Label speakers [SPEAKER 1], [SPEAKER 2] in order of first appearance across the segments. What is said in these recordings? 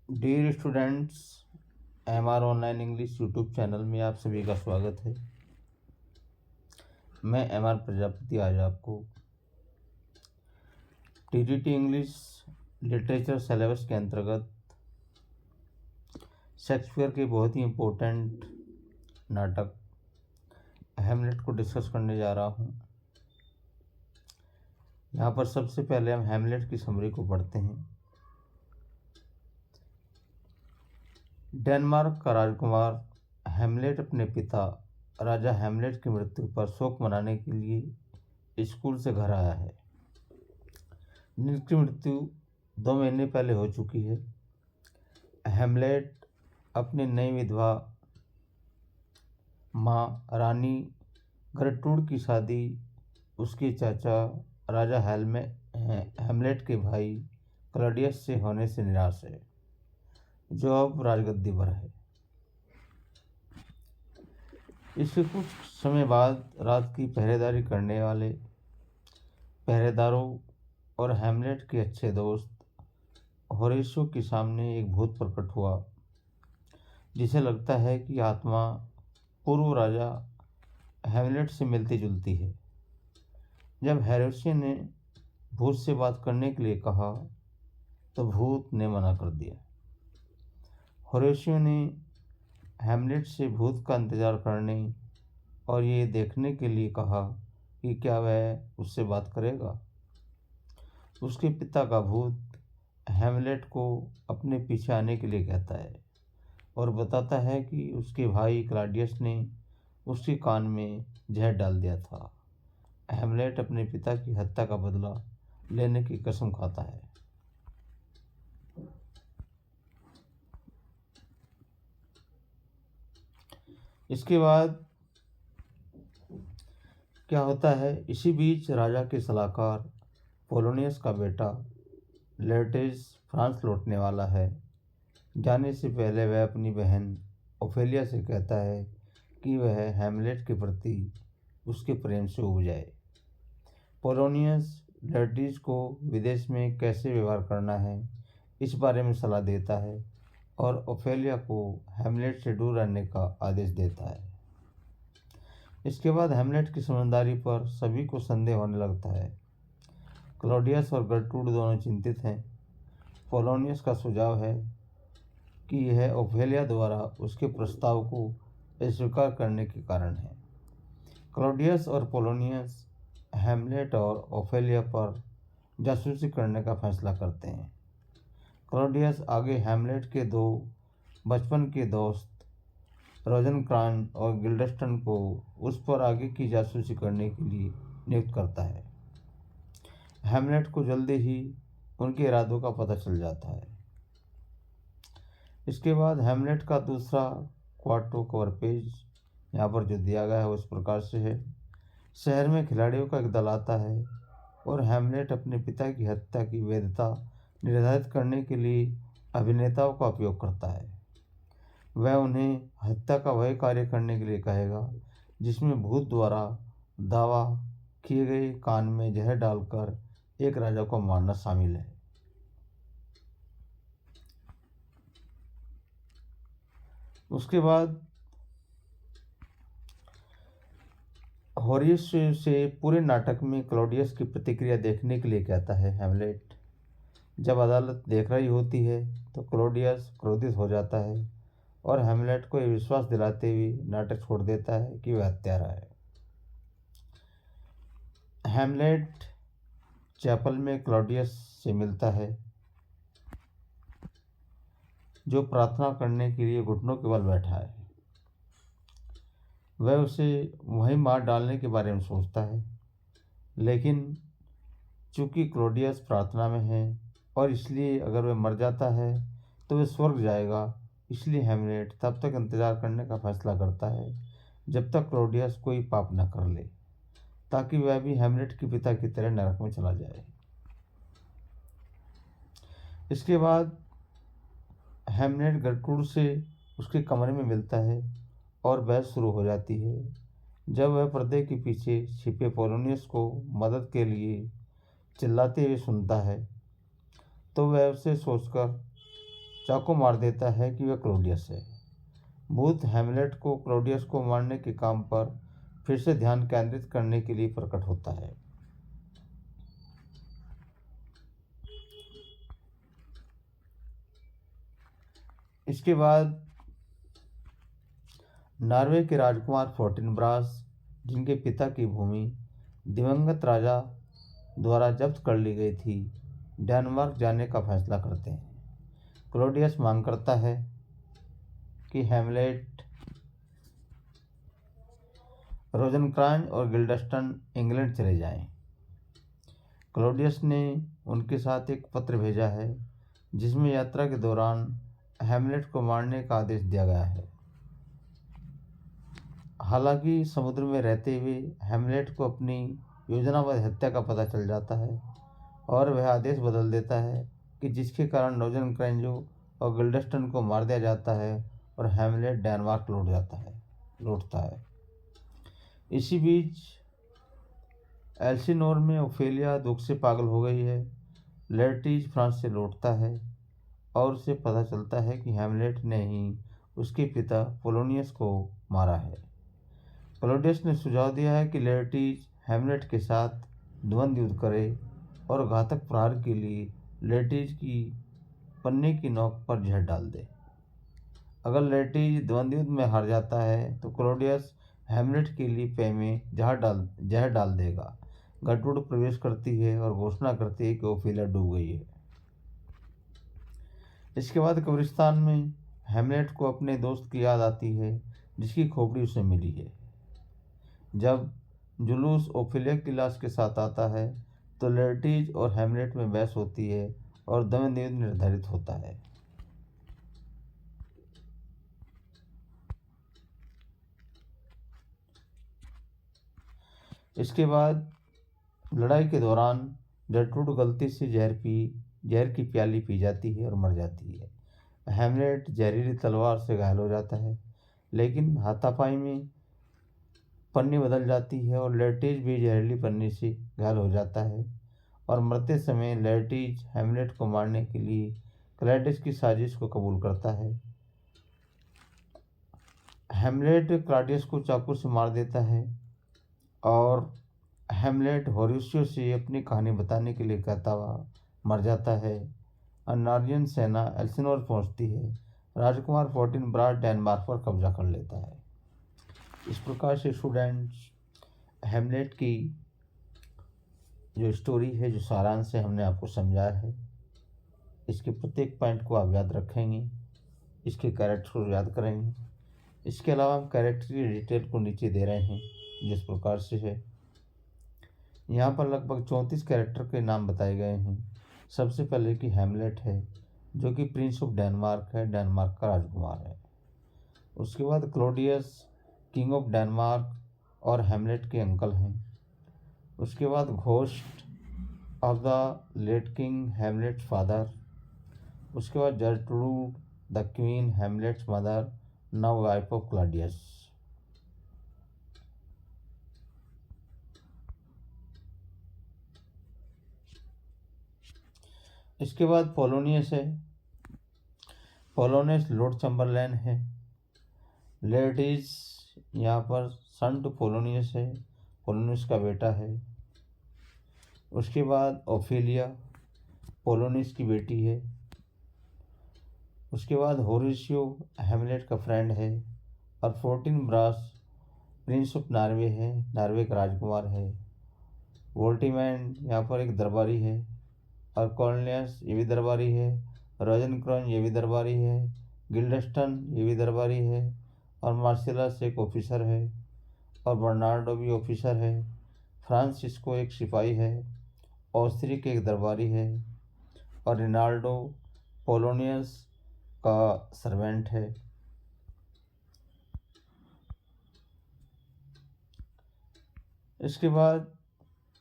[SPEAKER 1] Dear students, MR online English YouTube channel में आप सभी का स्वागत है। मैं एमआर प्रजापति आज आपको टीजीटी इंग्लिश लिटरेचर सिलेबस के अंतर्गत शेक्सपियर के बहुत ही इम्पोर्टेंट नाटक हैमलेट को डिस्कस करने जा रहा हूँ। यहाँ पर सबसे पहले हम हैमलेट की समरी को पढ़ते हैं। डेनमार्क का राजकुमार हैमलेट अपने पिता राजा हैमलेट की मृत्यु पर शोक मनाने के लिए स्कूल से घर आया है। नील की मृत्यु 2 महीने पहले हो चुकी है। हैमलेट अपनी नई विधवा माँ रानी गर्टरूड की शादी उसके चाचा राजा हैमलेट के भाई क्लॉडियस से होने से निराश है, जो अब राजगद्दी पर है। इसके कुछ समय बाद रात की पहरेदारी करने वाले पहरेदारों और हैमलेट के अच्छे दोस्त होरेशियो के सामने एक भूत प्रकट हुआ, जिसे लगता है कि आत्मा पूर्व राजा हैमलेट से मिलती जुलती है। जब होरेशियो ने भूत से बात करने के लिए कहा तो भूत ने मना कर दिया। होरेशियो ने हैमलेट से भूत का इंतजार करने और ये देखने के लिए कहा कि क्या वह उससे बात करेगा। उसके पिता का भूत हैमलेट को अपने पीछे आने के लिए कहता है और बताता है कि उसके भाई क्लॉडियस ने उसके कान में जहर डाल दिया था। हैमलेट अपने पिता की हत्या का बदला लेने की कसम खाता है। इसके बाद क्या होता है, इसी बीच राजा के सलाहकार पोलोनियस का बेटा लेटेज फ्रांस लौटने वाला है। जाने से पहले वह अपनी बहन ओफेलिया से कहता है कि वह हैमलेट के प्रति उसके प्रेम से ऊब जाए। पोलोनियस लेटेज को विदेश में कैसे व्यवहार करना है इस बारे में सलाह देता है और ओफेलिया को हैमलेट से दूर रहने का आदेश देता है। इसके बाद हैमलेट की समझदारी पर सभी को संदेह होने लगता है। क्लॉडियस और गर्टरूड दोनों चिंतित हैं। पोलोनियस का सुझाव है कि यह ओफेलिया द्वारा उसके प्रस्ताव को अस्वीकार करने के कारण है। क्लॉडियस और पोलोनियस हैमलेट और ओफेलिया पर जासूसी करने का फैसला करते हैं। क्लॉडियस आगे हैमलेट के 2 बचपन के दोस्त रोजनक्रांज और गिल्डस्टन को उस पर आगे की जासूसी करने के लिए नियुक्त करता है। हैमलेट को जल्दी ही उनके इरादों का पता चल जाता है। इसके बाद हैमलेट का दूसरा क्वार्टो कवर पेज यहाँ पर जो दिया गया है उस प्रकार से है। शहर में खिलाड़ियों का एक दल आता है और हैमलेट अपने पिता की हत्या की वैधता निर्धारित करने के लिए अभिनेताओं का उपयोग करता है। वह उन्हें हत्या का वह कार्य करने के लिए कहेगा जिसमें भूत द्वारा दावा किए गए कान में जहर डालकर एक राजा को मारना शामिल है। उसके बाद होरेशियो से पूरे नाटक में क्लॉडियस की प्रतिक्रिया देखने के लिए कहता है। हैमलेट जब अदालत देख रही होती है तो क्लॉडियस क्रोधित हो जाता है और हैमलेट को यह विश्वास दिलाते हुए नाटक छोड़ देता है कि वह हत्यारा है। हैमलेट चैपल में क्लॉडियस से मिलता है, जो प्रार्थना करने के लिए घुटनों के बल बैठा है। वह उसे वहीं मार डालने के बारे में सोचता है, लेकिन चूंकि क्लॉडियस प्रार्थना में है और इसलिए अगर वह मर जाता है तो वह स्वर्ग जाएगा, इसलिए हैमलेट तब तक इंतजार करने का फैसला करता है जब तक क्लॉडियस कोई पाप न कर ले, ताकि वह भी हैमलेट के पिता की तरह नरक में चला जाए। इसके बाद हैमलेट गर्टरूड से उसके कमरे में मिलता है और बहस शुरू हो जाती है। जब वह पर्दे के पीछे छिपे पोलोनियस को मदद के लिए चिल्लाते हुए सुनता है तो वह उसे सोचकर चाकू मार देता है कि वह क्लॉडियस है। बूथ हैमलेट को क्लॉडियस को मारने के काम पर फिर से ध्यान केंद्रित करने के लिए प्रकट होता है। इसके बाद नॉर्वे के राजकुमार फोर्टिनब्रास, जिनके पिता की भूमि दिवंगत राजा द्वारा जब्त कर ली गई थी, डेनमार्क जाने का फैसला करते हैं। क्लॉडियस मांग करता है कि हैमलेट रोजनक्रांच और गिल्डस्टन इंग्लैंड चले जाएं। क्लॉडियस ने उनके साथ एक पत्र भेजा है जिसमें यात्रा के दौरान हैमलेट को मारने का आदेश दिया गया है। हालांकि समुद्र में रहते हुए हैमलेट को अपनी योजनाबद्ध हत्या का पता चल जाता है और वह आदेश बदल देता है कि जिसके कारण रोजनक्रांच और गिल्डस्टन को मार दिया जाता है और हैमलेट डेनमार्क लौटता है। इसी बीच एल्सिनोर में ओफेलिया दुख से पागल हो गई है। लेटिज फ्रांस से लौटता है और उसे पता चलता है कि हैमलेट ने ही उसके पिता पोलोनियस को मारा है। क्लॉडियस ने सुझाव दिया है कि लेटिज हैमलेट के साथ द्वंद्व युद्ध करे और घातक प्रहार के लिए लेटिज की पन्ने की नोक पर जहर डाल दे। अगर लेटिज द्वंद्व युद्ध में हार जाता है तो क्लॉडियस हैमलेट के लिए पेय में जहर डाल देगा। गटुड़ प्रवेश करती है और घोषणा करती है कि ओफेलिया डूब गई है। इसके बाद कब्रिस्तान में हैमलेट को अपने दोस्त की याद आती है जिसकी खोपड़ी उसे मिली है। जब जुलूस ओफेलिया की लाश के साथ आता है तो लेटिज और हैमलेट में बहस होती है और द्वंद्व युद्ध निर्धारित होता है। इसके बाद लड़ाई के दौरान जर्ट्रूड गलती से जहर की प्याली पी जाती है और मर जाती है। हैमलेट जहरीली तलवार से घायल हो जाता है, लेकिन हाथापाई में पन्नी बदल जाती है और लेटिज भी जहरीली पन्नी से घायल हो जाता है और मरते समय लेटिज हैमलेट को मारने के लिए क्लैडिस की साजिश को कबूल करता है। हैमलेट क्लॉडियस को चाकू से मार देता है और हैमलेट होरेशियो से अपनी कहानी बताने के लिए कहता हुआ मर जाता है। नॉर्वेजियन सेना एल्सिनोर पहुंचती है। राजकुमार फोर्टिनब्रास डेनमार्क पर कब्जा कर लेता है। इस प्रकार से स्टूडेंट्स, हैमलेट की जो स्टोरी है, जो सारांश है, हमने आपको समझाया है। इसके प्रत्येक पॉइंट को आप याद रखेंगे, इसके कैरेक्टर को याद करेंगे। इसके अलावा हम कैरेक्टर की डिटेल को नीचे दे रहे हैं जिस प्रकार से है। यहाँ पर लगभग 34 कैरेक्टर के नाम बताए गए हैं। सबसे पहले की हैमलेट है, जो कि प्रिंस ऑफ डेनमार्क है, डेनमार्क का राजकुमार है। उसके बाद क्लॉडियस किंग ऑफ डेनमार्क और हैमलेट के अंकल हैं। उसके बाद ghost of the late king, Hamlet's father. उसके बाद Gertrude the queen, Hamlet's mother, now wife of Claudius. इसके बाद पोलोनियस है। पोलोनियस लॉर्ड चैम्बरलेन है। लेटिज यहाँ पर सन टू पोलोनियस है, पोलोनियस का बेटा है। उसके बाद ओफेलिया पोलोनियस की बेटी है। उसके बाद होरेशियो हैमलेट का फ्रेंड है और फोर्टिनब्रास प्रिंस ऑफ नॉर्वे है, नॉर्वे का राजकुमार है। वोल्टीमैन यहाँ पर एक दरबारी है और कॉर्नेलियस ये भी दरबारी है। रोजनक्रांच ये भी दरबारी है। गिल्डस्टन ये भी दरबारी है और मार्सेलस एक ऑफिसर है और बर्नार्डो भी ऑफिसर है। फ्रांसिस्को एक सिपाही है। ऑस्ट्रिक एक दरबारी है और रिनाल्डो पोलोनियस का सर्वेंट है। इसके बाद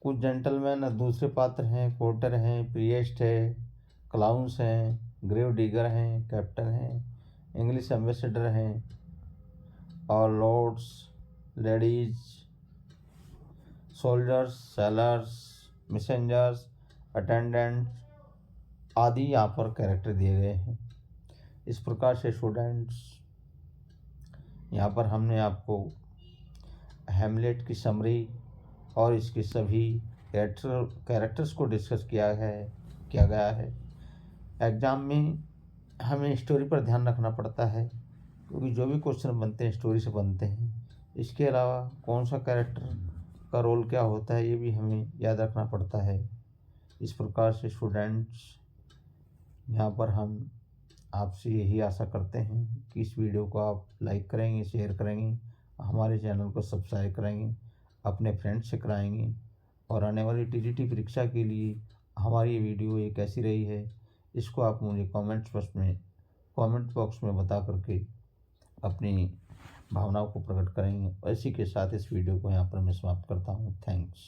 [SPEAKER 1] कुछ जेंटलमैन और दूसरे पात्र हैं। पोर्टर हैं, प्रिएस्ट है, क्लाउंस हैं, ग्रेव डिगर हैं, कैप्टन हैं, इंग्लिश एम्बेसडर हैं और lords, ladies, soldiers, sailors, messengers, attendant आदि यहाँ पर कैरेक्टर दिए गए हैं। इस प्रकार से स्टूडेंट्स, यहाँ पर हमने आपको हैमलेट की समरी और इसके सभी कैरेक्टर्स को डिस्कस किया गया है। एग्ज़ाम में हमें स्टोरी पर ध्यान रखना पड़ता है, क्योंकि जो भी क्वेश्चन बनते हैं स्टोरी से बनते हैं। इसके अलावा कौन सा कैरेक्टर का रोल क्या होता है, ये भी हमें याद रखना पड़ता है। इस प्रकार से स्टूडेंट्स, यहाँ पर हम आपसे यही आशा करते हैं कि इस वीडियो को आप लाइक करेंगे, शेयर करेंगे, हमारे चैनल को सब्सक्राइब करेंगे, अपने फ्रेंड्स से कराएंगे, और आने वाली टीजीटी परीक्षा के लिए हमारी ये वीडियो एक कैसी रही है, इसको आप मुझे कमेंट बॉक्स में बता करके अपनी भावनाओं को प्रकट करेंगे। और इसी के साथ इस वीडियो को यहाँ पर मैं समाप्त करता हूँ। थैंक्स।